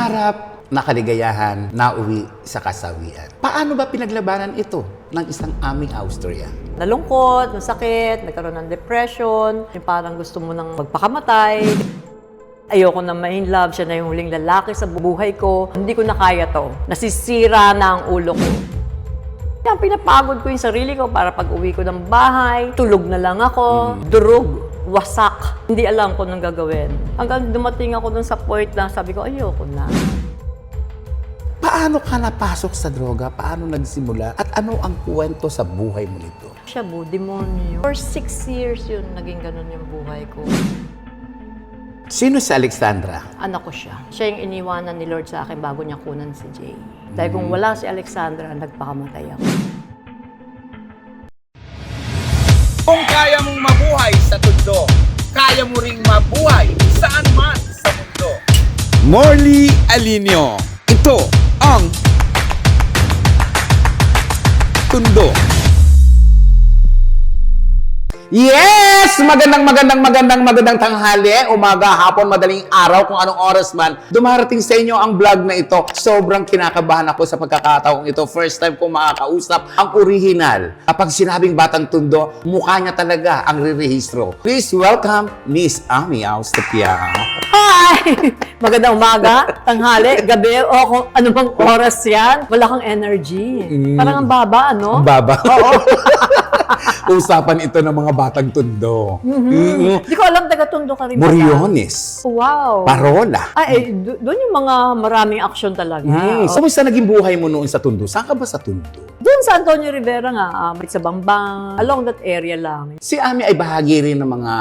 Pangarap na kaligayahan, nauwi sa kasawian. Paano ba pinaglabanan ito ng isang aming Austrian? Nalungkot, nasakit, nagkaroon ng depression, yung parang gusto mo nang magpakamatay. Ayoko na ma-in love, siya na yung huling lalaki sa buhay ko. Hindi ko na kaya to. Nasisira na ang ulo ko. Kaya pinapagod ko yung sarili ko para pag uwi ko ng bahay, tulog na lang ako, durog, wasak. Hindi alam ko nang gagawin. Hanggang dumating ako dun sa point na sabi ko, ayoko na. Paano ka napasok sa droga? Paano nagsimula? At ano ang kwento sa buhay mo nito? Siya po, demonyo. For 6 years yun, naging ganun yung buhay ko. Sino si Alexandra? Anak ko siya. Siya yung iniwanan ni Lord sa akin bago niya kunan si Jay. Dahil kung wala si Alexandra, nagpakamatay ako. Kung kaya mong mabuhay sa tundo, kaya mo ring mabuhay saan man sa mundo. Morley Alinio. Ito ang Tundo. Yes! Magandang tanghali, umaga, hapon, madaling araw, kung anong oras man. Dumarating sa inyo ang vlog na ito. Sobrang kinakabahan ako sa pagkakataong ito. First time kong makakausap ang original. Kapag sinabing Batang Tundo, mukha niya talaga ang rirehistro. Please welcome Miss Ami Austapia. Hi! Magandang umaga, tanghali, gabi, o kung ano bang oras yan. Wala kang energy. Parang ang baba, ano? Ang baba. Oo. Usapan ito ng mga Batang Tundo. Hindi ko alam, taga-Tondo ka rin ba? Moriones. Wow. Parola. Ay, doon yung mga maraming action talaga. So, kumusta naging buhay mo noon sa Tondo? Saan ka ba sa Tondo? Doon sa Antonio Rivera nga, sa Bambang, along that area lang. Si Ami ay bahagi rin ng mga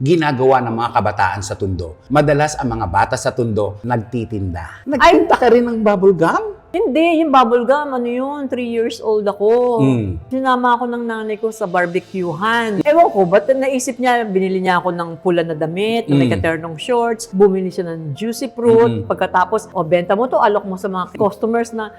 ginagawa ng mga kabataan sa Tondo. Madalas ang mga bata sa Tondo nagtitinda. Nagtinda ka rin ng bubble gum? Hindi, yung bubblegum, ano yun, 3 years old ako. Sinama ako ng nanay ko sa barbecuehan. Ewan ko, ba't naisip niya, binili niya ako ng pula na damit, na may katernong shorts, bumili siya ng juicy fruit, pagkatapos, benta mo to, alok mo sa mga customers na,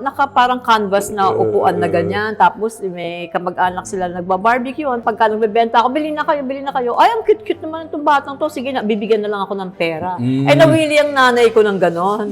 naka parang canvas na upuan na ganyan, tapos may kamag-anak sila nagba-barbecuehan, pagka nagbebenta ako, bili na kayo, ay, ang cute-cute naman itong batang to, sige na, bibigyan na lang ako ng pera. Ay, nawili ang nanay ko ng ganon.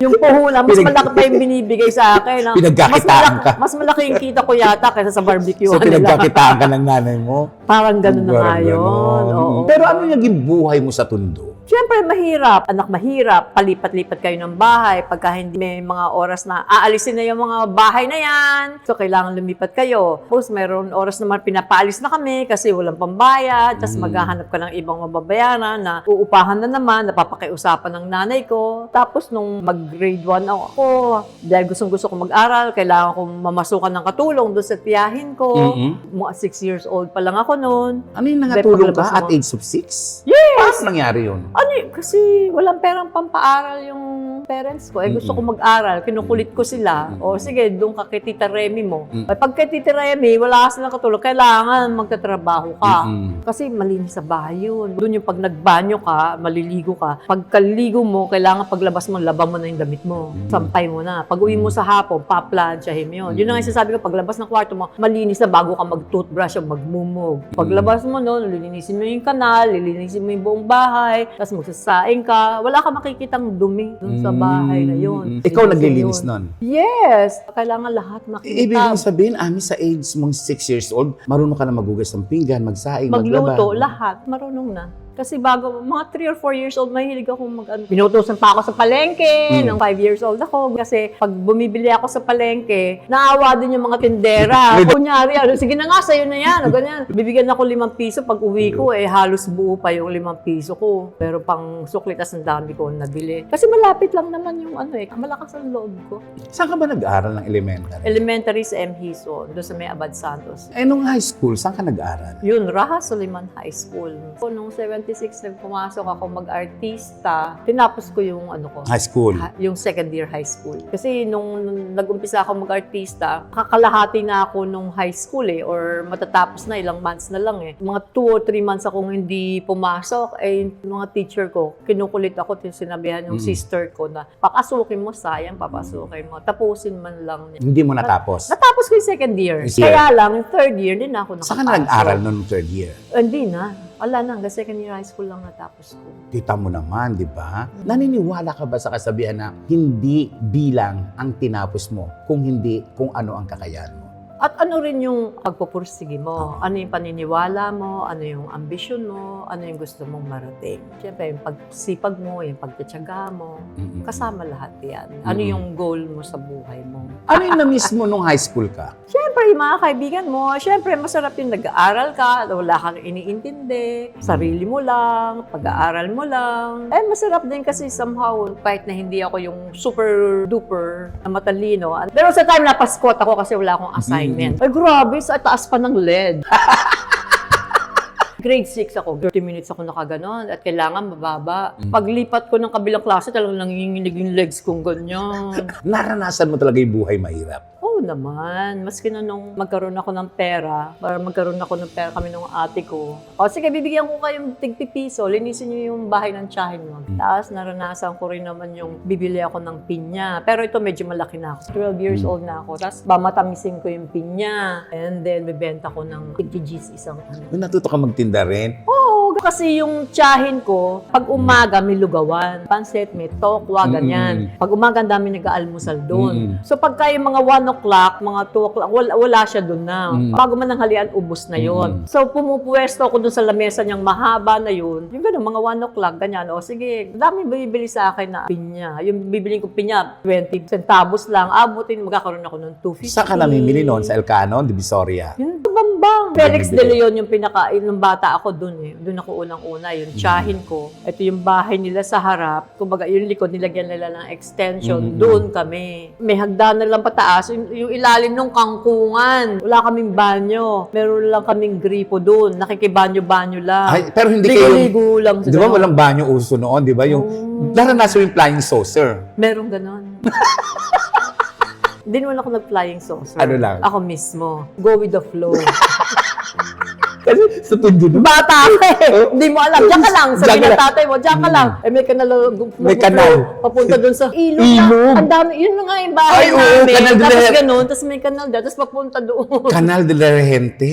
Yung puhulan, mas malaki pa yung binibigay sa akin. Pinagkakitaan ka. Mas malaki yung kita ko yata kaysa sa barbecue. So, pinagkakitaan ka ng nanay mo? Parang ganun na nga yun. Oo. Pero ano yung naging buhay mo sa Tondo? Siyempre, mahirap. Anak, mahirap. Palipat-lipat kayo ng bahay. Pagka hindi may mga oras na aalisin na yung mga bahay na yan. So, kailangan lumipat kayo. Tapos, mayroon oras naman pinapaalis na kami kasi walang pambayad. Tapos, maghahanap ka ng ibang mababayaran na uupahan na naman, napapakiusapan ng nanay ko. Tapos, nung mag-grade 1 ako, dahil gustong-gusto ko mag-aral, kailangan kong mamasukan ng katulong doon sa tiyahin ko. Mga 6 years old pa lang ako noon. Ano yung nangatulong ka at age of 6? Yes! Paano nangyari yun? Kasi walang perang pampaaral yung parents ko. Gusto ko mag-aral, kinukulit ko sila. O sige, doon ka kay Tita Remy mo. Pag kay Tita Remy, wala ka silang katulong, kailangan magtatrabaho ka. Kasi malinis sa bahay yun. Doon yung pag nagbanyo ka, maliligo ka. Pagkaligo mo, kailangan paglabas mo, labang mo na yung damit mo. Sampay mo na. Pag uwi mo sa hapon, paplansyahin mo yun. Yun ang isasabi ko, paglabas ng kwarto mo, malinis na bago ka mag-toothbrush o magmumog. Paglabas mo no, lilinisin mo yung kanal, lilinisin mo yung buong bahay, tapos magsasaing ka, wala ka makikitang dumi dun sa bahay na yun. Ikaw naglilinis nun? Yes! Kailangan lahat makita. Ibig sabihin, Ami, sa age mong 6 years old, marunong ka na magugas ng pinggan, magsaing, maglaba. Magluto, lahat. Marunong na. Kasi bago, mga 3 or 4 years old, mahilig ako Pinutusan pa ako sa palengke, nung 5 years old ako. Kasi pag bumibili ako sa palengke, naawa din yung mga tindera. Kunyari, sige na nga, sa'yo na yan. O ganyan. Bibigyan ako 5 piso. Pag uwi ko, halos buo pa yung 5 piso ko. Pero pang suklitas ang dami ko nabili. Kasi malapit lang naman yung malakas ang loob ko. Saan ka ba nag-aaral ng elementary? Elementary sa M. Hison, doon sa may Abad Santos. Nung high school, saan ka nag-aaral? Yun, Raha Soliman High School. So, nung 76 nagpumasok ako mag-artista, tinapos ko yung High school? Yung second year high school. Kasi nung nag-umpisa ako mag-artista, kakalahati na ako nung high school or matatapos na, ilang months na lang Mga 2 or 3 months akong hindi pumasok, mga teacher ko, kinukulit ako, sinabihan yung sister ko na, papasukin mo, sayang, papasukin mo. Tapusin man lang niya. Hindi mo natapos? Natapos ko yung second year. Kaya lang, yung third year, din ako nakapasok. Saan ka na nag-aral noong third year? Hindi na. Wala na, hanggang second year high school lang natapos ko. Kita mo naman, di ba? Naniniwala ka ba sa kasabihan na hindi bilang ang tinapos mo, kung hindi kung ano ang kakayahan mo? At ano rin yung pagpupursige mo? Ano yung paniniwala mo? Ano yung ambisyon mo? Ano yung gusto mong marating? Siyempre, yung pagsipag mo, yung pagtitiyaga mo, kasama lahat yan. Ano yung goal mo sa buhay mo? Ano yung na-miss mo nung high school ka? Siyempre, yung mga kaibigan mo, siyempre, masarap yung nag-aaral ka, wala kang iniintindi, sarili mo lang, pag-aaral mo lang. Eh, masarap din kasi somehow, kahit na hindi ako yung super-duper na matalino. Pero sa time na pa-squat ako kasi wala akong assignment. Ay, grabe, sa taas pa ng lead. Grade 6 ako, 30 minutes ako nakaganon at kailangan mababa. Paglipat ko ng kabilang klase, talagang nanginginig yung legs kong ganyan. Naranasan mo talaga yung buhay mahirap. Oo naman. Maski na nung magkaroon ako ng pera, kami nung ate ko. O sige, bibigyan ko kayong tig-pipiso, linisin niyo yung bahay ng tiyahin mo. Tapos naranasan ko rin naman yung bibili ako ng pinya. Pero ito medyo malaki na ako. 12 years old na ako. Tapos bamatamisin ko yung pinya. And then, bibenta ko ng tig-gis isang ano. May natuto ka magtinda rin? Oo, kasi yung tiyahin ko, pag umaga may lugawan, pansit, may tokwa, ganyan. Pag umaga, ang dami nag-aalmusal doon. So pagka yung mga 1 o'clock, mga 2 o'clock, wala siya doon na. Bago man ang halian, ubos na yon. So pumupuwesto ako doon sa lamesa niyang mahaba na yun. Yung gano'n, mga 1 o'clock, ganyan. O sige, dami bibili sa akin na pinya. Yung bibili ko pinya, 20 centavos lang. Abutin, magkakaroon ako ng 250. Saan ka namimili noon? Sa Elcano, Divisoria? Yung Bambang. Felix De Leon yung pinaka, nung bata ako doon eh. Doon ako unang-una, yung tiyahin ko. Ito yung bahay nila sa harap. Kumbaga, yung likod, nilagyan nila ng extension. Doon kami. May hagdanan lang pataas. Yung ilalim ng kangkungan. Wala kaming banyo. Meron lang kaming gripo doon. Nakikibanyo-banyo lang. Ay, pero hindi kayo... Ligo-ligo lang. Di ba walang banyo uso noon? Di ba? Yung naranasan yung flying saucer. Merong ganon. Hindi naman ako nag-flying saucer. Ano lang? Ako mismo. Go with the flow. Kasi sa tundo na. Bata ka eh. Hindi mo alam. Diyan ka lang. Sabi Diyan ka ng lang. tatay mo, diyan ka lang. Eh, may kanal. May kanal. Papunta doon sa ilog. Ilog. Ang dami. Yun na nga yung bahay Ay, oo, namin. Canal de Tapos la- ganun. Tapos may kanal dyan. Tapos papunta doon. Canal de la Regente.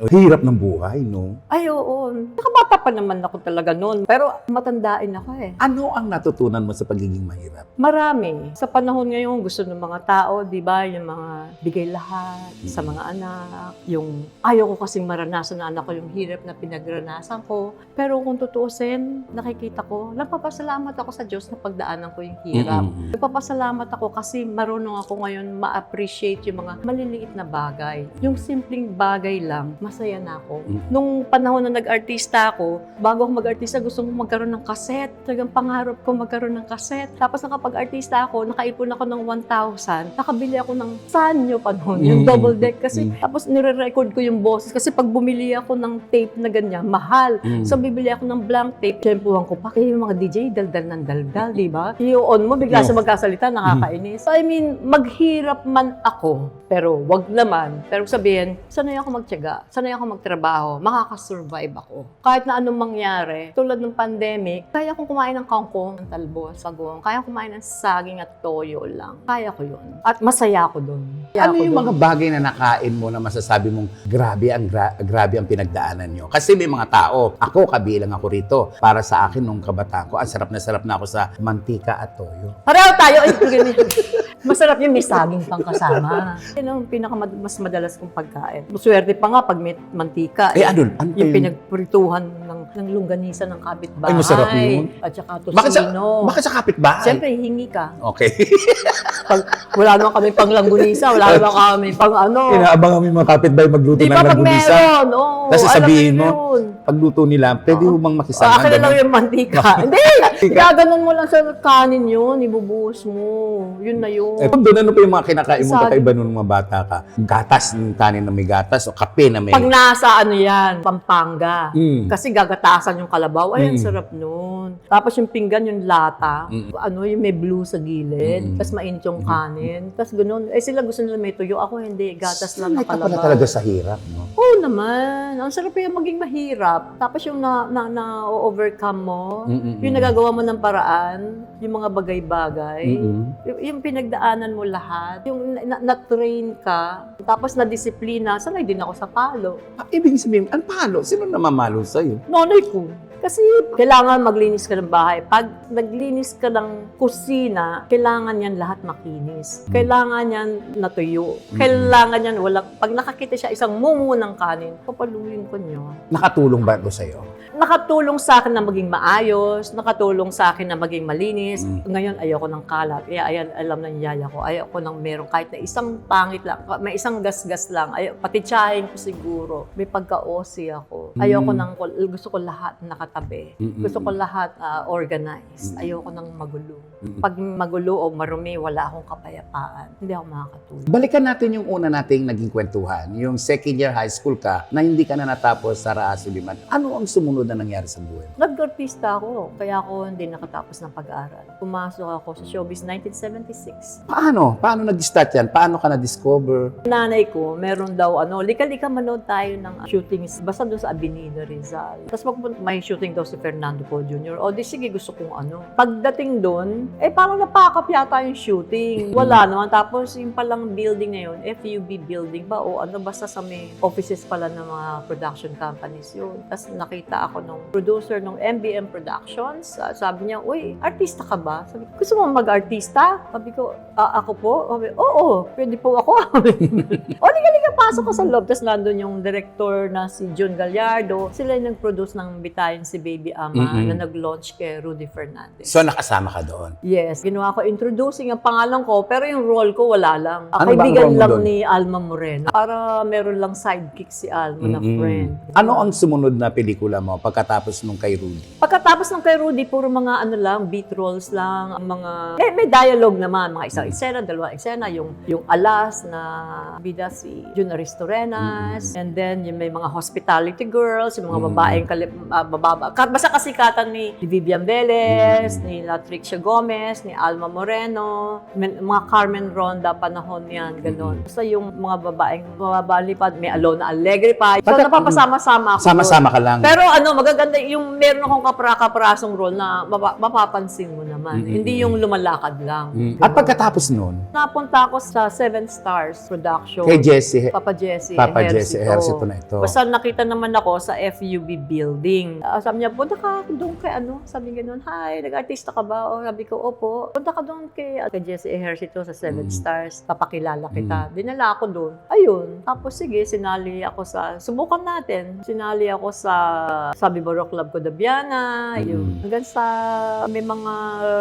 Hirap ng buhay, no? Ay, oo. Nakabata pa naman ako talaga noon. Pero matandain ako eh. Ano ang natutunan mo sa pagiging mahirap? Marami. Sa panahon ngayon, gusto ng mga tao, di ba? Yung mga bigay lahat sa mga anak. Yung ayaw ko kasing maranasan na anak ko yung hirap na pinagranasan ko. Pero kung tutuusin, nakikita ko, nagpapasalamat ako sa Diyos na pagdaanan ko yung hirap. Nagpapasalamat ako kasi marunong ako ngayon ma-appreciate yung mga maliliit na bagay. Yung simpleng bagay lang, masaya na ako. Nung panahon na nag-artista ako, bago ako mag-artista, gusto kong magkaroon ng kaset. Talagang pangarap ko magkaroon ng kaset. Tapos nakapag-artista ako, nakaipon ako ng 1,000. Nakabili ako ng Sanyo pa noon, yung double deck. Kasi tapos nire-record ko yung boses. Kasi pag bumili ako ng tape na ganyan, mahal. So bibili ako ng blank tape. Tempuhan ko pa. Kaya yung mga DJ, daldal ng daldal, di ba? I-on mo, bigla siya magkasalita, nakakainis. So, I mean, maghirap man ako, pero wag naman. Pero sabihin, sanay ako magtiyaga, sanay ako magtrabaho, makakasurvive ako. Kahit na anong mangyari, tulad ng pandemic, kaya kong kumain ng kangkong, ng talbos, sagong, kaya kong kumain ng saging at toyo lang. Kaya ko yun. At masaya ako dun. Ano yung mga bagay na nakain mo na masasabi mong grabe ang pinagdaanan nyo? Kasi may mga tao, ako kabilang ako rito. Para sa akin, nung kabataan ko, ang sarap na ako sa mantika at toyo. Pareho tayo. Ay, ganyan. Masarap yung may saging pang kasama. Yan ang mas madalas kong pagkain. Swerte pa nga pag may mantika. Eh, ano yung yung- pinagprituhan ng longganisa ng kapitbahay. Ay, masarap yun. At saka Bakit sa kapitbahay? Siyempre, hingi ka. Okay. Pag wala naman kami pang langgunisa, wala naman kami pang ano. Inaabangan mo yung mga kapitbahay magluto Di ng ba pag langgunisa. meron? Oo. Tapos sasabihin alam mo, yun. pagluto nila, pwede mo bang makisama? Akin na lang ganun? yung mantika. Hindi! Gaganon mo lang sa kanin yun, ibubuhos mo. Yun na yun. Eh, doon ano pa yung mga kinakain mo Saging. kakaiba nung mga bata ka? Gatas, yung kanin na may gatas o kape na may... Pag nasa ano yan, Pampanga. Mm. Kasi gagatasan yung kalabaw. Ay, ang sarap nun. Tapos yung pinggan, yung lata. Ano, yung may blue sa gilid. Tapos mainit yung kanin. Tapos ganun. Eh sila gusto nila may tuyo. Ako hindi. Gatas lang na Sanay ka pala kalabaw. talaga sa hirap, no? Oo naman. Ang sarap yung maging mahirap. Tapos yung na-overcome mo. Yung nagagawa mo ng paraan. Yung mga bagay-bagay. Yung pinagdaanan mo lahat. Yung na-train ka. Tapos na-disiplina. Sanay din ako sa palo. Ibig sabihin, ang palo, sino namamalo sa'yo? No, nanay ko. Kasi kailangan maglinis ka ng bahay. Pag naglinis ka ng kusina, kailangan yan lahat makinis. Kailangan yan natuyo. Kailangan yan pag nakakita siya isang mumu ng kanin, papaluin ko niyo. Nakatulong ba ito sa'yo? Nakatulong sa akin na maging maayos, nakatulong sa akin na maging malinis. Ngayon, ayoko ng kalat. Kaya ayan, alam na niya ko, ayoko ng meron kahit na isang pangit lang, may isang gasgas lang. Pati tiyahin ko siguro. May pagka-OC ako. Gusto ko lahat nakatabi. Gusto ko lahat organized. Ayoko ng magulo. Pag magulo o marumi, wala akong kapayapaan. Hindi ako makakatulog. Balikan natin yung una nating naging kwentuhan. Yung second year high school ka na hindi ka na natapos sa Raas Suliman. Ano ang sumunod na nangyari sa buhay mo? Nag-artista ako, kaya ako hindi nakatapos ng pag-aaral. Pumasok ako sa showbiz 1976. Paano? Paano nag-start yan? Paano ka na-discover? Nanay ko, meron daw lika-lika manood tayo ng shootings basta doon sa Avenida Rizal. Tapos may shooting daw si Fernando Poe Jr. O di sige, gusto kong Pagdating doon, parang napakap yata yung shooting. Wala naman. Tapos yung palang building na yun, FUB building ba o basta sa may offices pala ng mga production companies yun. Tapos nakita ako nung producer ng MBM Productions. Sabi niya, uy, artista ka ba? Sabi ko, gusto mo mag-artista? Sabi ko, ako po? Sabi, oo, pwede po ako. O, liga, pasok ko sa loob. Tapos nandun yung director na si John Gallardo. Sila yung nag-produce ng Bitayin si Baby Ama na nag-launch kay Rudy Fernandez. So, nakasama ka doon? Yes. Ginawa ko introducing ang pangalan ko, pero yung role ko wala lang. Ano ba ang Kaibigan role mo lang doon? ni Alma Moreno. Para meron lang sidekick si Alma na friend. Ano ang sumunod na pelikula mo pagkatapos nung kay Rudy? Pagkatapos ng kay Rudy, puro mga beat roles lang, ang mga... may dialogue naman, mga isang eksena, dalawang eksena, yung Alas na bida si Jun Aristorenas, and then yung may mga hospitality girls, yung mga babaeng bababa. Basta kasikatan ni Vivian Velez, ni Latricia Gomez, ni Alma Moreno, mga Carmen Ronda panahon yan, gano'n. Basta yung mga babaeng mababalipad, may Alona Alegre pa. So, napapasama-sama ako. Sama-sama ka lang. Pero magaganda yung meron akong kaprasong role na mapapansin mo naman. Hindi yung lumalakad lang. At pagkatapos nun, Napunta ako sa 7 Stars Production. kay Jessie, Papa Jesse Ejercito na ito. Basta nakita naman ako sa FUB building. Sabi niya, punta ka doon kay Sabi gano'n, hi, nag-artista ka ba? O sabi ko, opo. Punta ka doon kay Jesse Ejercito sa 7 Stars. Papakilala kita. Dinala ako doon. Ayun. Tapos sige, subukan natin. Sinali ako sa Sabi Barok Club Codabiana. Hanggang sa may mga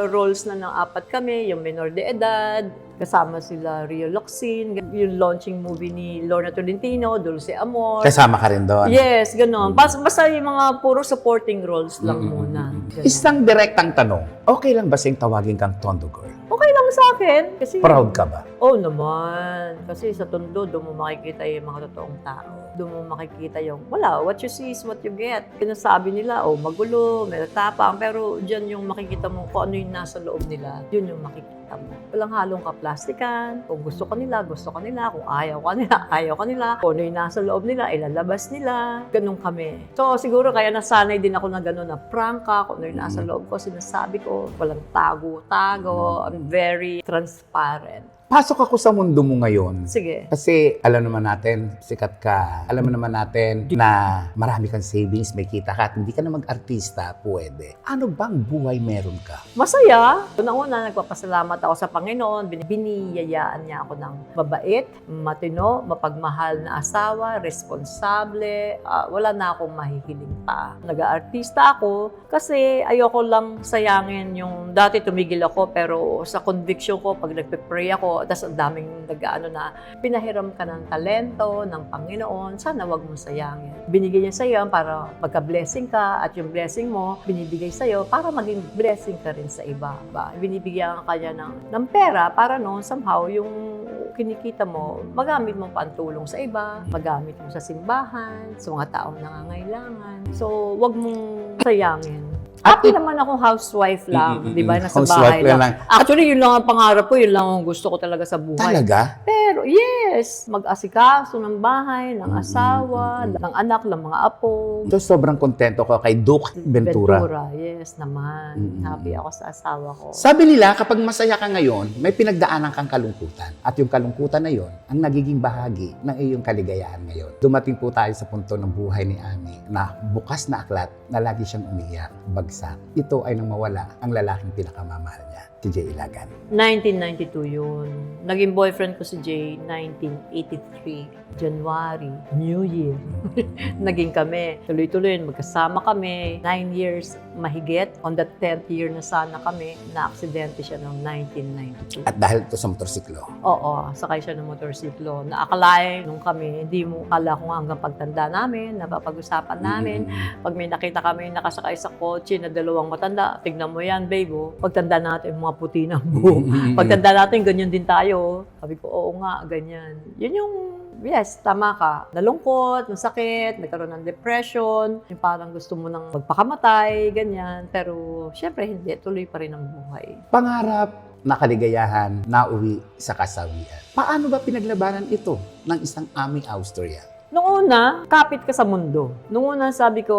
roles na ng 4 kami. Yung minor de edad. Kasama sila Rio Locsin, yung launching movie ni Lorna Tolentino, Dulce Amor. Kasama ka rin doon. Yes, gano'n. Basta yung mga puro supporting roles lang muna. Ganun. Isang direktang tanong, okay lang ba siyang tawagin kang Tondo Girl? Okay lang sa akin. Kasi, Proud ka ba? Oo naman. Kasi sa Tondo, doon mo makikita yung mga totoong tao. Doon mo makikita yung, what you see is what you get. Pinasabi nila, magulo, may tapang. Pero dyan yung makikita mo kung ano yung nasa loob nila. Yun yung makikita mo. Walang halong kaplastikan. Kung gusto ka nila, gusto ka nila. Kung ayaw ka nila, ayaw ka nila. Kung ano yung nasa loob nila, ilalabas nila. Ganun kami. So siguro kaya nasanay din ako na gano'n na prangka. Kung ano yung nasa loob ko, sinasabi ko. Walang tago-tago. I'm very transparent. Pasok ako sa mundo mo ngayon. Sige. Kasi alam naman natin, sikat ka. Alam naman natin na marami kang savings, may kita ka at hindi ka na mag-artista, pwede. Ano bang buhay meron ka? Masaya. Una-una, nagpapasalamat ako sa Panginoon. Biniyayaan niya ako ng mabait, matino, mapagmahal na asawa, responsable. Wala na akong mahihiling pa. Nag-aartista ako kasi ayoko lang sayangin yung dati tumigil ako pero sa conviction ko, pag nagpe-pray ako, tapos ang daming na pinahiram ka ng talento, ng Panginoon, sana wag mo sayangin. Binigay niya sa iyo para magka-blessing ka at yung blessing mo, binibigay sa iyo para maging blessing ka rin sa iba. Binibigyan ka niya ng pera para somehow yung kinikita mo, magamit mo pa ang tulong sa iba, magamit mo sa simbahan, sa mga taong nangangailangan. So, wag mong sayangin. Happy naman akong housewife lang, di ba? Nasa Housewife bahay lang. lang. Actually, yun lang ang pangarap ko, yun lang ang gusto ko talaga sa buhay. Talaga? Pero Pero yes, mag-asikaso ng bahay, ng asawa, ng anak, ng mga apo. So, sobrang kontento ko kay Duke Ventura. Yes naman. Happy ako sa asawa ko. Sabi nila, kapag masaya ka ngayon, may pinagdaanan kang kalungkutan. At yung kalungkutan na yon ang nagiging bahagi ng iyong kaligayahan ngayon. Dumating po tayo sa punto ng buhay ni Ami na bukas na aklat na lagi siyang umiyak, bagsak. Ito ay nang mawala ang lalaking pinakamamahal niya, si Jay Ilagan. 1992 yun. Naging boyfriend ko si Jay 1983. January, New Year. Naging kami. Tuloy-tuloy, magkasama kami. 9 years mahigit. On the 10th year na sana kami, na-aksidente siya noong 1992. At dahil ito sa motorsiklo. Oo, sakay siya ng motorsiklo. Naakalain nung kami, hindi mo kala kung hanggang pagtanda namin, napapag-usapan namin. Pag may nakita kami nakasakay sa kotse na dalawang matanda, tignan mo yan, babe, oh. Pagtanda natin, mga puti ng buhok. Pagtanda natin, ganyan din tayo. Sabi ko, oo nga, ganyan. Yun yung, yes, tama ka. Nalungkot, nasakit, nagkaroon ng depression, yung parang gusto mo nang magpakamatay, ganyan. Pero, syempre, hindi. Tuloy pa rin ang buhay. Pangarap na kaligayahan na uwi sa kasawian. Paano ba pinaglabanan ito ng isang Ami Austria? Noong una, kapit ka sa mundo. Noong una, sabi ko,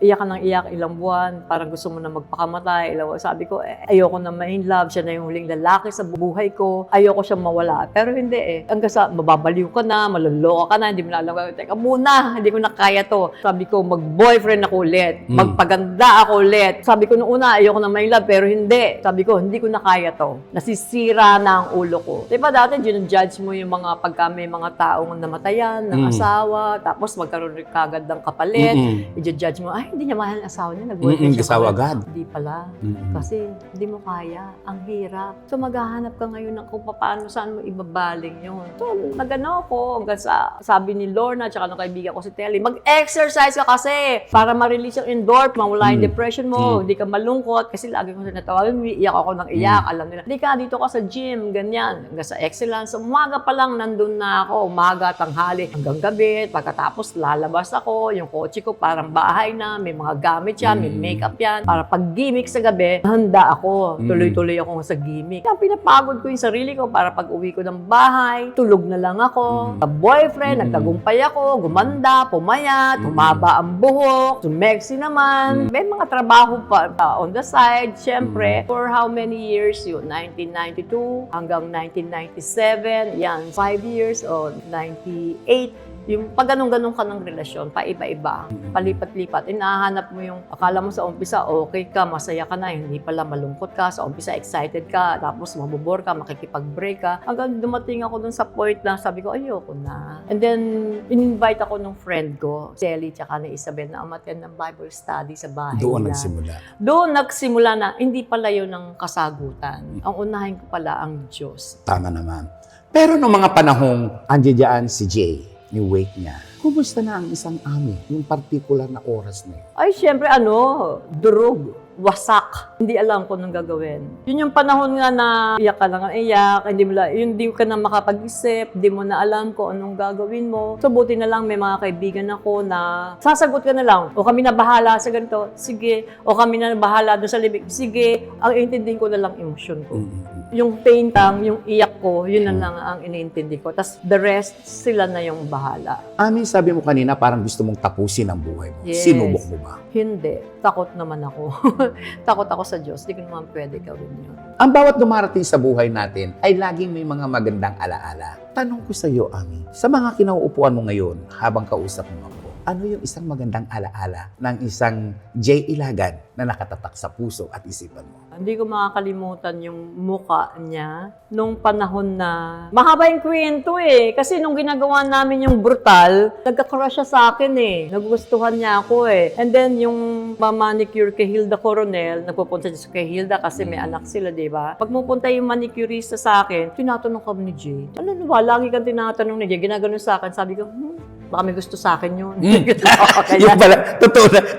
iyak ka ng iyak ilang buwan, parang gusto mo na magpakamatay. Sabi ko, ayoko na ma-in love, siya na yung huling lalaki sa buhay ko. Ayoko siyang mawala. Pero hindi eh. Hanggang sa mababaliw ka na, maloloka ka na, hindi mo na alam. Teka muna, hindi ko na kaya to. Sabi ko, mag-boyfriend ako ulit. Magpaganda ako ulit. Sabi ko noong una, ayoko na ma-in love, pero hindi. Sabi ko, hindi ko na kaya to. Nasisira na ang ulo ko. Diba dati, judge mo yung mga pagka may mga taong namatayan, ng asawa, tapos magkaroon rin kagad ng kapalit, i-judge mo, ay, hindi niya mahal ang asawa niya, nag-boyfriend siya. Asawa agad. Hindi pala. Kasi hindi mo kaya. Ang hirap. So maghahanap ka ngayon ng kung paano, saan mo ibabaling yun. So nagano ako, hanggang sa sabi ni Lorna, tsaka ng kaibigan ko si Telly, mag-exercise ka kasi para ma-release yung endorphin, mawala yung depression mo, hindi ka malungkot. Kasi lagi ko sinatawagan, iyak ako ng iyak. Alam nila, hindi ka, dito ka sa gym, ganyan. Hanggang sa excellence. Umaga pa lang, nandun na ako. Umaga, tanghali, hanggang gabi. Pagkatapos lalabas ako, yung kotse ko parang bahay na, may mga gamit yan, may makeup yan. Para pag gimmick sa gabi, handa ako. Tuloy-tuloy ako sa gimmick. Kaya pinapagod ko yung sarili ko para pag uwi ko ng bahay, tulog na lang ako. Boyfriend, nagtagumpay ako, gumanda, pumayat, humaba ang buhok, sumexy naman. May mga trabaho pa on the side, syempre. For how many years yun? 1992 hanggang 1997, yan, 5 years o 98. Yung pag ganun-ganun ka ng relasyon, paiba-iba, palipat-lipat, inahanap mo yung, akala mo sa umpisa, okay ka, masaya ka na, hindi pala malungkot ka, sa umpisa excited ka, tapos mabubor ka, makikipag-break ka, hanggang dumating ako dun sa point na sabi ko, ayoko na. And then, in-invite ako ng friend ko, si Ellie, tsaka ni Isabel, na umattend ng Bible study sa bahay Doon nila. nagsimula. Doon nagsimula na, hindi pala yun ang kasagutan. Ang unahin ko pala ang Diyos. Tama naman. Pero nung mga panahong andiyan si Jay, ni wake niya, kumusta na ang isang Ami, yung particular na oras na yun? Ay, syempre, durog, wasak. Hindi alam kung anong gagawin. Yun yung panahon nga na iyak ka lang ang iyak, hindi ka na makapag-isip, hindi mo na alam kung anong gagawin mo. So, buti na lang may mga kaibigan ako na sasagot ka na lang, o kami na bahala sa ganito, sige, o kami na bahala doon sa libig, sige, ang intindihin ko na lang emosyon ko. Yung pain lang, yung iyak ko, yun na lang ang iniintindi ko. Tapos the rest, sila na yung bahala. Ami, sabi mo kanina parang gusto mong tapusin ang buhay mo. Yes. Sinubok mo ba? Hindi. Takot naman ako. Takot ako sa Diyos. Hindi ko naman pwede gawin yun. Ang bawat dumarating sa buhay natin ay laging may mga magandang alaala. Tanong ko sa iyo, Ami, sa mga kinauupuan mo ngayon habang kausap mo ako, ano yung isang magandang alaala ng isang Jay Ilagan na nakatatak sa puso at isipan mo? Hindi ko makakalimutan yung muka niya nung panahon na mahaba yung kwento eh. Kasi nung ginagawa namin yung brutal, nagka-crush siya sa akin eh. Nagugustuhan niya ako eh. And then yung manicure kay Hilda Coronel, nagpupunta siya kay Hilda kasi may anak sila, di ba? Pag pupunta yung manicurista sa akin, tinatanong kami ni Jay. Ano ba? Lagi kang tinatanong ni Jay. Ginaganon sa akin. Sabi ko, baka may gusto sa akin yun. Yung pala,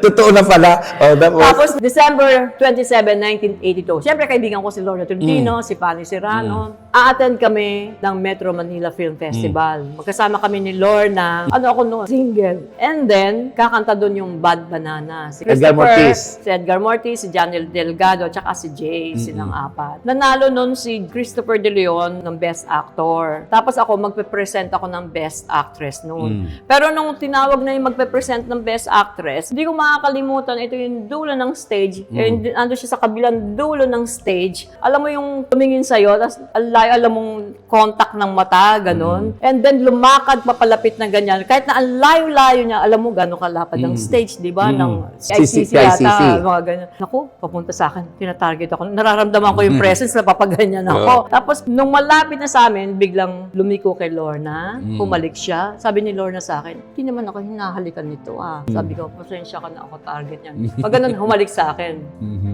totoo na pala. Oh, Tapos, December 27, 1982. Siyempre, kaibigan ko si Lorna Tolentino, si Fanny Serrano. A-attend kami ng Metro Manila Film Festival. Magkasama kami ni Lorna. Ano ako noon? Single. And then, kakanta doon yung Bad Banana. Si Edgar Mortiz. Si Edgar Mortiz, si Janel Delgado, tsaka si Jay, silang apat. Nanalo noon si Christopher De Leon ng Best Actor. Tapos ako, magpe-present ako ng Best Actress noon. Pero nung tinawag na yung magpe-present ng Best Actress, hindi ko makakalimutan, ito yung dulo ng stage. And ando siya sa kabilang dulo ng stage. Alam mo yung tumingin sa'yo, tapos alam mong contact ng mata, ganon. And then lumakad papalapit na ganyan. Kahit na ang layo-layo niya, alam mo gano'ng kalapad ang stage, di ba? Ng ICC yata, mga ganyan. Naku, papunta sa akin, tinatarget ako. Nararamdaman ko yung presence na papaganyan ako. Tapos, nung malapit na sa amin, biglang lumiko kay Lorna, humalik siya. Sabi ni Lorna sa akin, hindi naman ako hinahalikan nito Sabi ko, pasensya ka na ako target niyan. Pag ganun, humalik sa akin.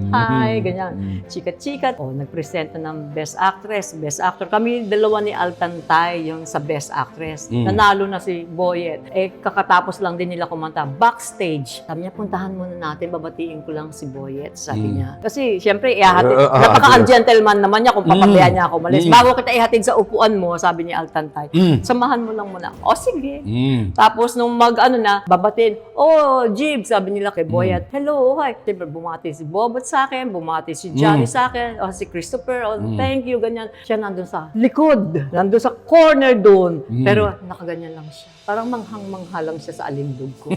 Hi, ganyan. Chikat-chikat. Nagpresent na ng Best Actress, Best Actor. Kami dalawa ni Altantay yung sa Best Actress. Nanalo na si Boyet. Kakatapos lang din nila kumanta. Backstage. Sabi niya, puntahan muna natin, babatiin ko lang si Boyet. Sabi niya. Kasi, syempre, napaka-gentleman naman niya kung papabayaan niya ako malis. Bago kita ihatid sa upuan mo, sabi ni Altantay, samahan mo lang muna. O, sige. Tapos, nung babatin, Jib, sabi nila kay Boyet, hello, hi. Siyempre, bumati si Bobot sa akin, bumati si Johnny sa akin, si Christopher, thank you, ganyan. Siya nandun sa likod, nandun sa corner doon. Pero, nakaganyan lang siya. Parang manghang-mangha lang siya sa alindog ko.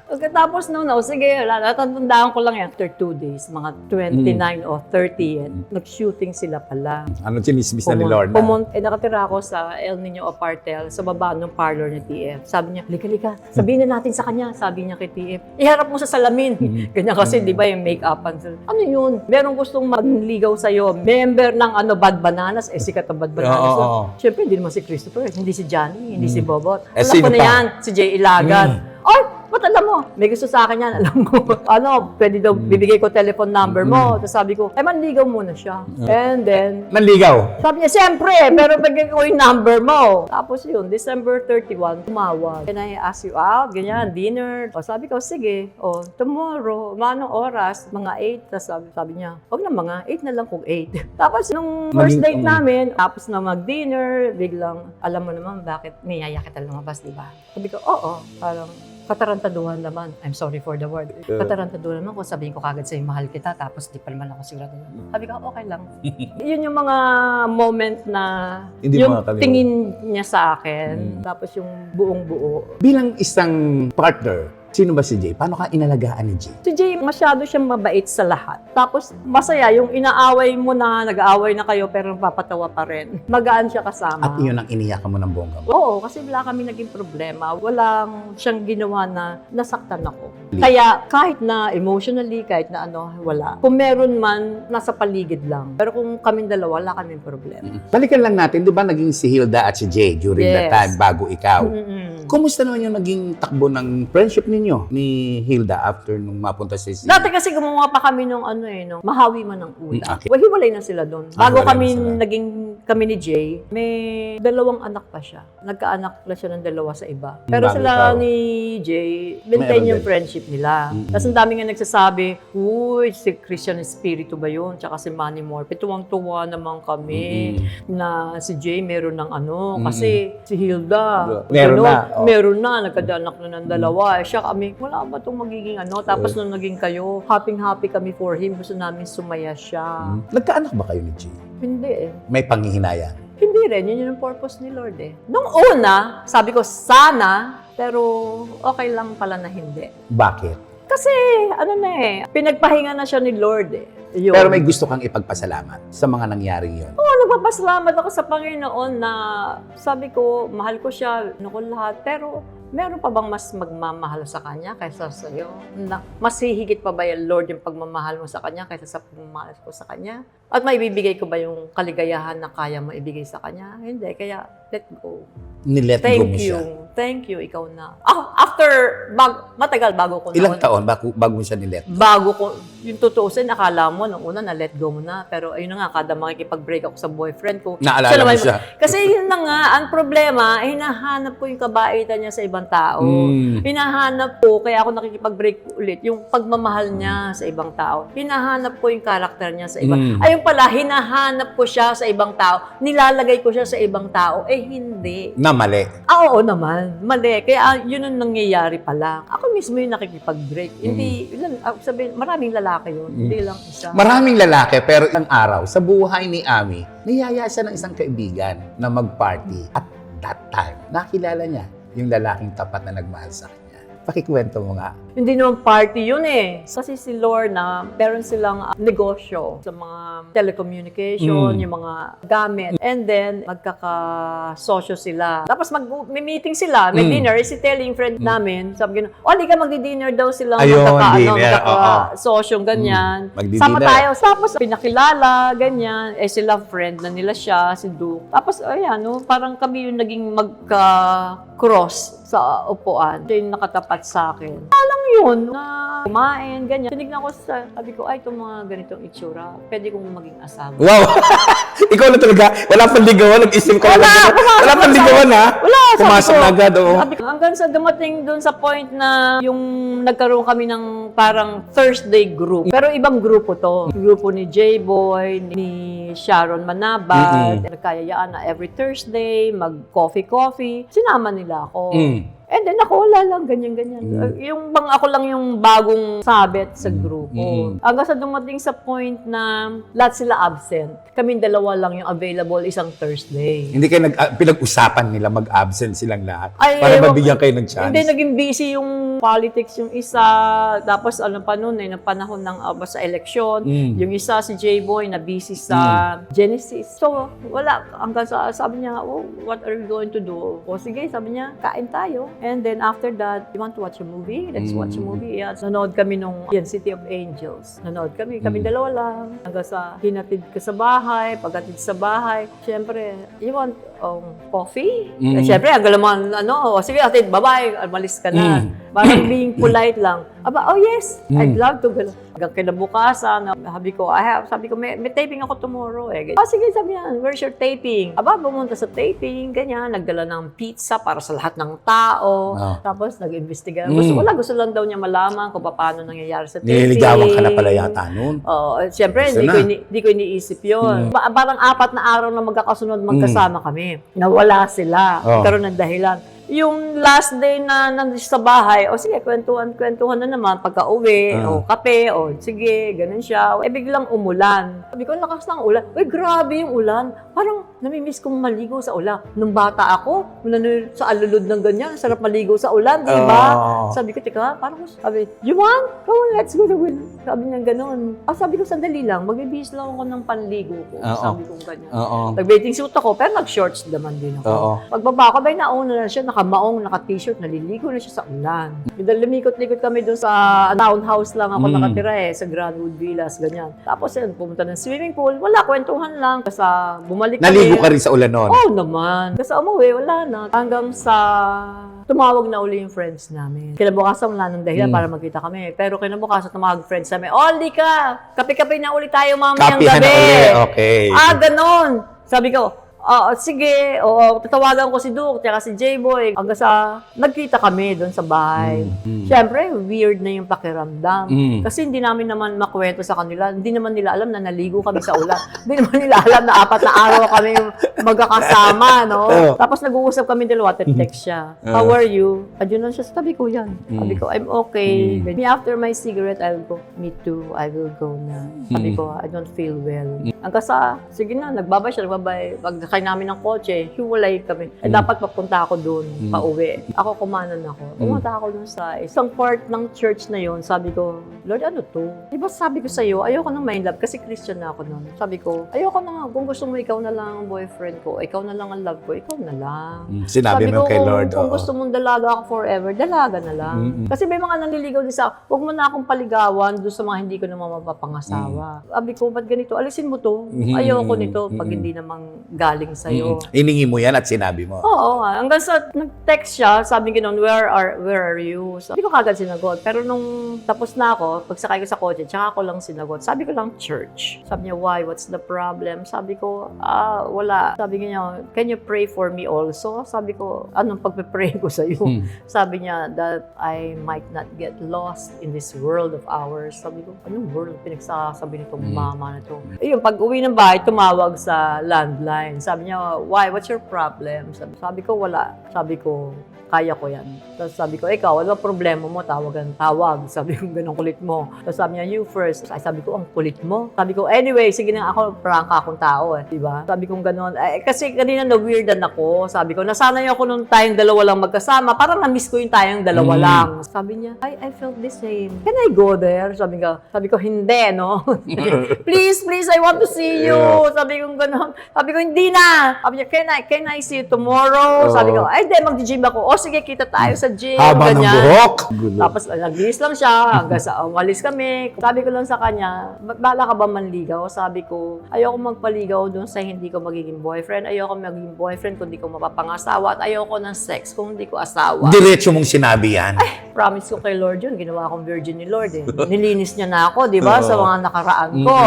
Pagkatapos sige, natatandaan ko lang after 2 days, mga 29 o 30, nag-shooting sila pala. Ano chinismis na ni Lorna? Nakatira ako sa El Nino Apartel, sa baba ng parlor ni TF. Sabi niya, lika, sabihin na natin sa kanya, sabi niya kay TF. Iharap mo sa salamin. Ganyan kasi, di ba, yung make-upan. Ano yun? Merong gustong magligaw sa'yo. Member ng Bad Bananas, sikat ang Bad Bananas. Siyempre, hindi naman si Christopher, hindi si Johnny, hindi si Bobot. Alam ko na yan, si Jay Ilagan. Ba't alam mo? May gusto sa akin yan, alam mo. Pwede daw bibigay ko telephone number mo. Tapos sabi ko, manligaw muna siya. And then, manligaw? sabi niya, siyempre, pero bigay ko yung number mo. Tapos yun, December 31, tumawag. Can I ask you out? Ganyan, dinner. Sabi ko, sige. Tomorrow, anong oras? Mga 8. Tapos sabi niya, wag na mga 8 na lang kung 8. Tapos nung first date namin, tapos na mag-dinner, biglang, alam mo naman bakit niyaya kita lumabas, di ba? Sabi ko, oo, parang, katarantaduhan naman. I'm sorry for the word. Katarantaduhan naman kung sabihin ko kagad sa'yo, mahal kita, tapos di pa naman ako sigurado. Sabi ko, okay lang. Yun yung mga moment na Hindi yung makakalimutan. tingin niya sa akin, tapos yung buong buo. Bilang isang partner, sino ba si Jay? Paano ka inalagaan ni Jay? Si Jay, masyado siyang mabait sa lahat. Tapos, masaya yung inaaway mo na, nag-aaway na kayo, pero napapatawa pa rin. Magaan siya kasama. At iyon ang iniyakan mo ng bongga mo. Oo, kasi wala kami naging problema. Walang siyang ginawa na nasaktan ako. Kaya kahit na emotionally, kahit na wala. Kung meron man, nasa paligid lang. Pero kung kaming dalawa, wala kaming problema. Balikan lang natin, di ba naging si Hilda at si Jay during that time bago ikaw? Kumusta naman yung naging takbo ng friendship ninyo ni Hilda after nung mapunta si Dati kasi gumawa pa kami nung mahawi man ng ulan. Okay. Hiwalay na sila doon. Bago hiwalay kami na sila. naging kami ni Jay, may 2 anak pa siya. Nagkaanak na siya ng 2 sa iba. Pero Bago sila ikaw. ni Jay, maintain Meron yung din. friendship nila. Tapos ang dami nga nagsasabi, uy, si Christian Espiritu ba yun? Tsaka si Manny Morpe. Tuwang-tuwa naman kami na si Jay meron ng kasi si Hilda, Meron na. meron na, nagkadanak na ng 2. Siya kami, wala ba itong magiging Tapos nung naging kayo, happy kami for him. Gusto namin sumaya siya. Nagkaanak ba kayo ni Jay? Hindi May panghihinayang? Hindi rin. Yun yung purpose ni Lord Nung una, sabi ko, sana, pero okay lang pala na hindi. Bakit? Kasi, pinagpahinga na siya ni Lord Yun. Pero may gusto kang ipagpasalamat sa mga nangyaring yun. Nagpapasalamat ako sa Panginoon na sabi ko, mahal ko siya, ko lahat, pero meron pa bang mas magmamahal sa Kanya kaysa sa iyo? Mas hihigit pa ba yung Lord yung pagmamahal mo sa Kanya kaysa sa pagmamahal ko sa Kanya? At maibibigay ko ba yung kaligayahan na kaya mo ibigay sa Kanya? Hindi, kaya let go. Nilet go mo Thank siya. you. thank you, ikaw na. After, matagal bago ko Ilang taon bago mo siya nilet? Bago ko, yung tutuusin, akala mo, nung una, na-let go mo na. Pero ayun na nga, kada makikipag-break ako sa boyfriend ko. Naalala mo siya? Kasi yun na nga, ang problema, hinahanap ko yung kabaitan niya sa ibang tao. Hinahanap ko, kaya ako nakikipag-break ulit, yung pagmamahal niya sa ibang tao. Hinahanap ko yung karakter niya sa ibang. Ayun pala, hinahanap ko siya sa ibang tao. Nilalagay ko siya sa ibang tao. Hindi. Na mali. Oo naman. Mali. Kaya yun ang nangyayari pala. Ako mismo yung nakikipag-break. Hindi, sabihin, maraming lalaki yun. Hindi lang isa. Maraming lalaki, pero isang araw, sa buhay ni Ami, niyaya siya ng isang kaibigan na mag-party. At that time, nakilala niya yung lalaking tapat na nagmahal sa kanya. Pakikwento mo nga. Hindi naman party yun eh. Kasi si Lorna, meron silang negosyo sa mga telecommunication, yung mga gamit. And then, magkakasosyo sila. Tapos may-meeting sila, may dinner. Si Telly, yung friend namin, sabi gano'n, di ka magdi-dinner daw sila. Magkaka-sosyong ganyan. Sama tayo. Tapos, pinakilala, ganyan. Sila, friend na nila siya, si Duke. Tapos, parang kami yung naging magka-cross sa upuan. Siya yung nakatapat sa akin. Alam yun, na kumain, ganyan. Tinignan ko sabi ko, itong mga ganitong itsura, pwede kong maging asawa. Wow! Ikaw na talaga, wala pang ligawan, nag-isip ka wala pang ligawan, ha? Wala, pumasok na agad, hanggang sa dumating dun sa point na yung nagkaroon kami ng parang Thursday group. Pero ibang grupo to. Grupo ni J-Boy, ni Sharon Manabat. Nagkayayaan na every Thursday, mag-coffee. Sinama nila ako. And then ako, wala lang, ganyan-ganyan. Ako lang yung bagong sabit sa grupo. Hanggang sa dumating sa point na lahat sila absent. Kaming dalawa lang yung available isang Thursday. Hindi kayo pinag-usapan nila mag-absent silang lahat para mabigyan kayo ng chance? Hindi, naging busy yung politics yung isa. Tapos pa noon ng panahon ng sa eleksyon. Yung isa, si J-Boy, na busy sa Genesis. So, wala. Hanggang sa sabi niya, what are we going to do? O sige, sabi niya, kain tayo. And then after that, you want to watch a movie? Let's watch a movie. Yeah. Nanood kami nung City of Angels. Nanood kami dalawa lang. Hanggang sa hinatid ka sa bahay, paghatid sa bahay. Siyempre, you want coffee? Siyempre, hanggang naman, sige, hatid, bye-bye, malis ka na. Parang being polite lang. Yes, I'd love to. Hanggang kinabukasan, sabi ko, may taping ako tomorrow eh. Sige, sabi niya, where's your taping? Pumunta sa taping, ganyan, nagdala ng pizza para sa lahat ng tao. Tapos, nag-investiga. Gusto lang daw niya malaman kung paano nangyayari sa taping. Nililigawan ka na pala yata noon. Siyempre, hindi ko iniisip yun. Parang 4 na araw na magkakasunod, magkasama kami. Nawala sila. Karoon ng dahilan. Yung last day na nandito sa bahay, sige, kwentuhan na naman, pagka-uwi, kape, sige, ganun siya. Biglang umulan. Sabi ko, lakas ng ulan. Grabe yung ulan. Parang namimiss kong maligo sa ulan. Nung bata ako, sa alulod ng ganyan, sarap maligo sa ulan, di ba? Sabi ko, sabi, you want? Come on, let's go to will. Sabi niya ganun. Sabi ko, sandali lang, magbibihis lang ako ng panligo ko. Sabi ko ganyan. Nag-bathing suit ako, pero nag-shorts naman din ako. Pagbaba ko, nauna na siya, nakamaong, naka-t-shirt, naliligo na siya sa ulan. Lumikot-likot kami doon sa townhouse lang ako nakatira sa Grandwood Villas, ganyan. Tapos pumunta ng swimming pool, wala, kwentuhan lang. Kasi bumalik kami. Naligo ka rin sa ulan noon? Naman. Kasi umuwi, wala na. Hanggang sa tumawag na uli yung friends namin. Kinabukasan wala nang dahilan para magkita kami. Pero kinabukasan tumawag friends namin, Oli ka! Kape-kape na uli tayo mamayang gabi. Kapihan na uli, okay. Ganon. Sabi ko, sige, tatawagan ko si Duke, tsaka si J-Boy. Hanggang sa nagkita kami doon sa bahay. Siyempre, weird na yung pakiramdam. Kasi hindi namin naman makwento sa kanila. Hindi naman nila alam na naligo kami sa ulan. Hindi naman nila alam na 4 na araw kami magkakasama, no? Tapos nag-uusap kami dalawa, text siya. How are you? Adyan lang siya sa tabi ko yan. Sabi ko, I'm okay. After my cigarette, I'll go. Me too, I will go na. Sabi ko, I don't feel well. Hanggang sa, sige na, nagbabay siya, pagkakay namin ng kotse, hiwalay kami. Dapat papunta ako doon, pauwi. Ako kumanan ako. Pumunta ako doon sa isang part ng church na yon. Sabi ko, Lord, ano to? Diba sabi ko sa'yo, ayoko nang may love kasi Christian na ako noon. Sabi ko, ayoko na nga. Kung gusto mo, ikaw na lang ang boyfriend ko. Ikaw na lang ang love ko. Ikaw na lang. Sinabi mo kay Lord. Kung gusto mong dalaga ako forever, dalaga na lang. Kasi may mga nanliligaw din sa, huwag mo na akong paligawan doon sa mga hindi ko naman mapapangasawa. Sabi ko, ba't ganito? Alisin mo to. Ayoko nito pag hindi namang galing galing sa'yo. Hiningi mo yan at sinabi mo. Oo, hanggang sa nag-text siya, sabi ko noon, where are you? So, hindi ko kagad sinagot. Pero nung tapos na ako, pagsakay ko sa kotse, tsaka ako lang sinagot. Sabi ko lang, church. Sabi niya, why? What's the problem? Sabi ko, wala. Sabi niya, can you pray for me also? Sabi ko, anong pagpe-pray ko sa'yo? Sabi niya, that I might not get lost in this world of ours. Sabi ko, anong world pinagsasabi nitong mama na to? Ayun, pag uwi ng bahay, tumawag sa landline. Sabi niya, why? What's your problem? Sabi ko, wala. Sabi ko, kaya ko yan. Tapos sabi ko, ikaw, ano problema mo? Tawag. Sabi ko, ganun kulit mo. Tapos sabi niya, you first. Ay, sabi ko, ang kulit mo. Sabi ko, anyway, sige na ako, prangka akong tao diba? Sabi ko ganun. Kasi kanina na-weirdan ako. Sabi ko, nasanay ako nung tayong dalawa lang magkasama. Parang na-miss ko yung tayong dalawa lang. Sabi niya, I felt the same. Can I go there? Sabi ko, hindi, no? please, I want to see you. Sabi ko ganun. Sabi ko, hindi na. Sabi niya, can I see you tomorrow? Sabi ko, ay, di, mag-gym ako. O, sige, kita tayo sa gym. Haba ng buhok. Tapos, nagbihis lang siya. Hanggang sa umalis kami. Sabi ko lang sa kanya, bala ka ba manligaw? Sabi ko, ayoko magpaligaw dun sa hindi ko magiging boyfriend. Ayoko magiging boyfriend kung hindi ko mapapangasawa. At ayoko ng sex kung hindi ko asawa. Diretso mong sinabi yan. Promise ko kay Lord yun. Ginawa akong virgin ni Lord Nilinis niya na ako, di ba? Sa mga nakaraan ko.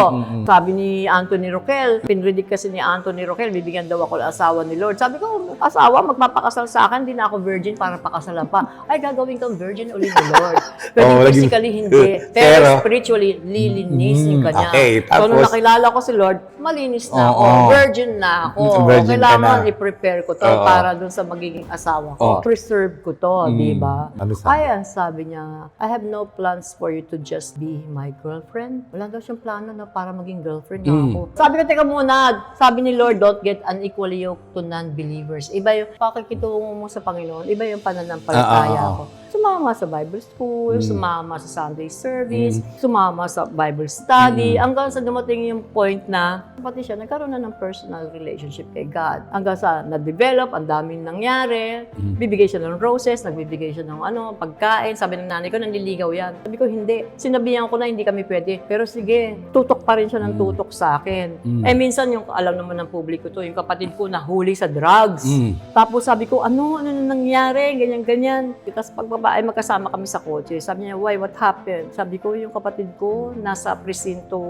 Sabi ni Anthony Roquel, pinredict kasi ni Anthony Roquel, bibigyan daw ako ng asawa ni Lord. Sabi ko, asawa, magpapakasal sa akin, hindi na ako virgin para pakasalan pa. Ay, gagawin kang virgin ulit ni Lord. Pero physically, hindi. Pero spiritually, lilinisin ka niya. Okay, so, nung tapos, nakilala ko si Lord, malinis na ako. Virgin na ako. Virgin ka Kailangan na. i-prepare ko to para dun sa magiging asawa ko. Preserve ko to, di ba? Ano sabi? Ay, ang sabi niya, I have no plans for you to just be my girlfriend. Wala daw siyang plano na para maging girlfriend niya ako. Sabi ko, teka muna, sabi ni Lord, don't get unequally yoked to non-believers. Iba yung pakikitungo mo sa Panginoon, iba yung pananampalataya ko. Sumama sa Bible school, sumama sa Sunday service, sumama sa Bible study, hanggang sa dumating yung point na, pati siya, nagkaroon na ng personal relationship kay God. Hanggang sa na-develop, ang daming nangyari, bibigay siya ng roses, nagbibigay siya ng pagkain, sabi ng nanay ko, nanliligaw yan. Sabi ko, hindi. Sinabihan ko na hindi kami pwede. Pero sige, tutok pa rin siya ng tutok sa akin. Minsan, yung alam naman ng publiko to, yung kapatid ko nahuli sa drugs. Tapos sabi ko, ano na nangyari? Ganyan. Tapos pagbaba, magkasama kami sa kotse. Sabi niya, why? What happened? Sabi ko, yung kapatid ko nasa presinto.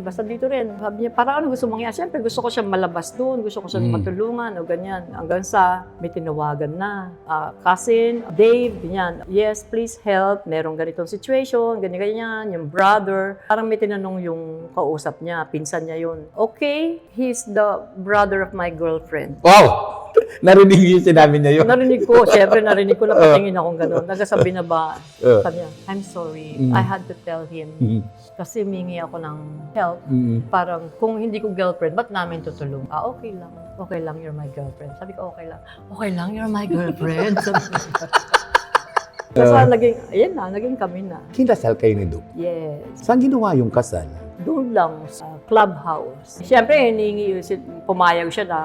Basta dito rin. Sabi niya, para ano gusto mangyari? Siyempre, gusto ko siya malabas doon. Gusto ko siya matulungan o ganyan. Hanggang sa may tinawagan na. Cousin, Dave, ganyan. Yes, please help. Merong ganitong situation, ganyan. Yung brother. Parang may tinanong yung kausap niya. Pinsan niya yun. Okay, he's the brother of my girlfriend. Wow! Narinig yung sinabi niya yun. Narinig ko, syempre narinig ko na patingin akong gano'n. Nagsasabi na ba, sabi niya, I'm sorry, I had to tell him. Kasi humingi ako ng help. Parang, kung hindi ko girlfriend, ba't namin tutulong? Okay lang. Okay lang, you're my girlfriend. Sabi ko, okay lang. Okay lang, you're my girlfriend. Kasi naging kami na. Kinasal kayo ni Duke. Yes. Saan ginawa yung kasal? Doon lang sa clubhouse. Siyempre, pumayag siya na,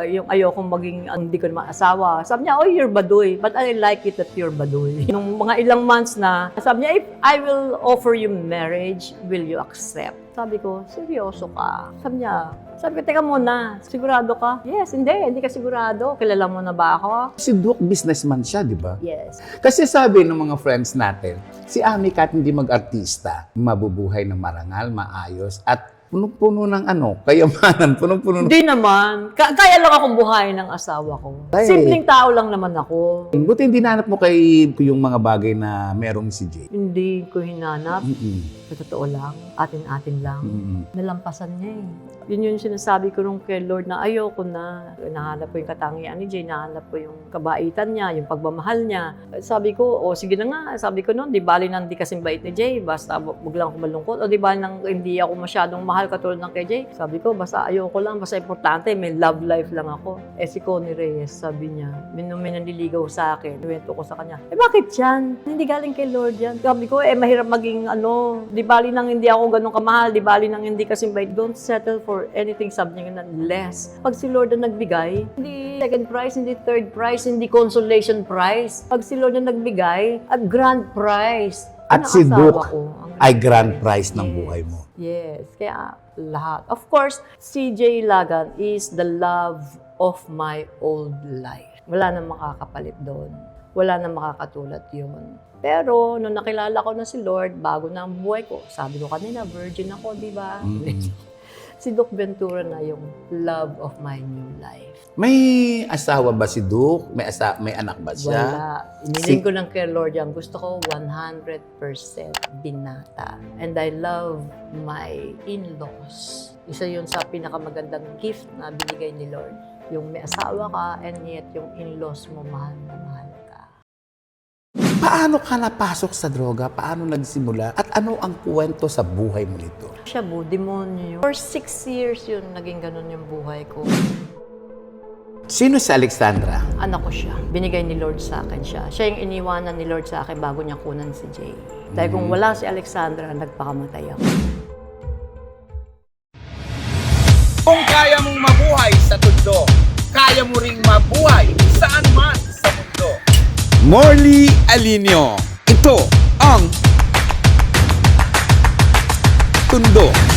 yung ayokong maging, hindi ko naman asawa. Sabi niya, you're baduy, but I like it that you're baduy. Nung mga ilang months na, sabi niya, if I will offer you marriage, will you accept? Sabi ko, seryoso ka? Sabi ko, teka muna, sigurado ka? Yes, hindi ka sigurado. Kilala mo na ba ako? Si Duke, businessman siya, di ba? Yes. Kasi sabi ng mga friends natin, si Ami kahit hindi mag-artista, mabubuhay ng marangal, maayos, at punong-puno ng kayamanan, punong-puno ng... Hindi naman. Kaya lang akong buhayin ng asawa ko. Ay. Simpleng tao lang naman ako. Buti hindi nanap mo kay yung mga bagay na merong si Jay. Hindi ko hinanap. Sa totoo lang, atin-atin lang. Nalampasan niya Yun yung sinasabi ko nung kay Lord na ayoko na. Nahanap ko yung katangian ni Jay, nahanap ko yung kabaitan niya, yung pagmamahal niya. Sabi ko, sige na nga. Sabi ko noon, di bali nang di kasing bait ni Jay, basta wag lang ako malungkot. O di bali nang hindi ako masyadong mahal katulad ng kay Jay. Sabi ko, basta ayoko lang, basta importante, may love life lang ako. Si Connie Reyes, sabi niya, may nanliligaw sa akin. Iwento ko sa kanya, bakit yan? Hindi galing kay Lord yan. Sabi ko, mahirap maging di bali nang hindi ako ganun kamahal, di bali nang hindi kasing bait. Don't settle for anything, sabi niya, less. Pag si Lord na nagbigay, hindi second prize, hindi third prize, hindi consolation prize. Pag si Lord na nagbigay, at grand prize. At si Duke, ay grand prize ng buhay mo. Yes, kaya lahat. Of course, CJ Lagan is the love of my old life. Wala nang makakapalit doon. Wala nang makakatulad yun. Pero, nung nakilala ko na si Lord, bago na ang buhay ko, sabi ko kanina, virgin ako, di ba? Si Doc Ventura na yung love of my new life. May asawa ba si Duke? May anak ba siya? Wala. Iniling ko lang kay Lord yan. Gusto ko 100% binata. And I love my in-laws. Isa yun sa pinakamagandang gift na binigay ni Lord. Yung may asawa ka and yet yung in-laws mo mahal na mahal ka. Paano ka napasok sa droga? Paano nagsimula? At ano ang kwento sa buhay mo nito? Siya po, demonyo. For 6 years yun, naging ganun yung buhay ko. Sino si Alexandra? Anak ko siya. Binigay ni Lord sa akin siya. Siya yung iniwanan ni Lord sa akin bago niya kunan si Jay. Dahil kung wala si Alexandra, nagpakamatay ako. Kung kaya mong mabuhay sa tundo, kaya mo ring mabuhay saan man sa mundo. Morley Alinio. Ito ang Tundo.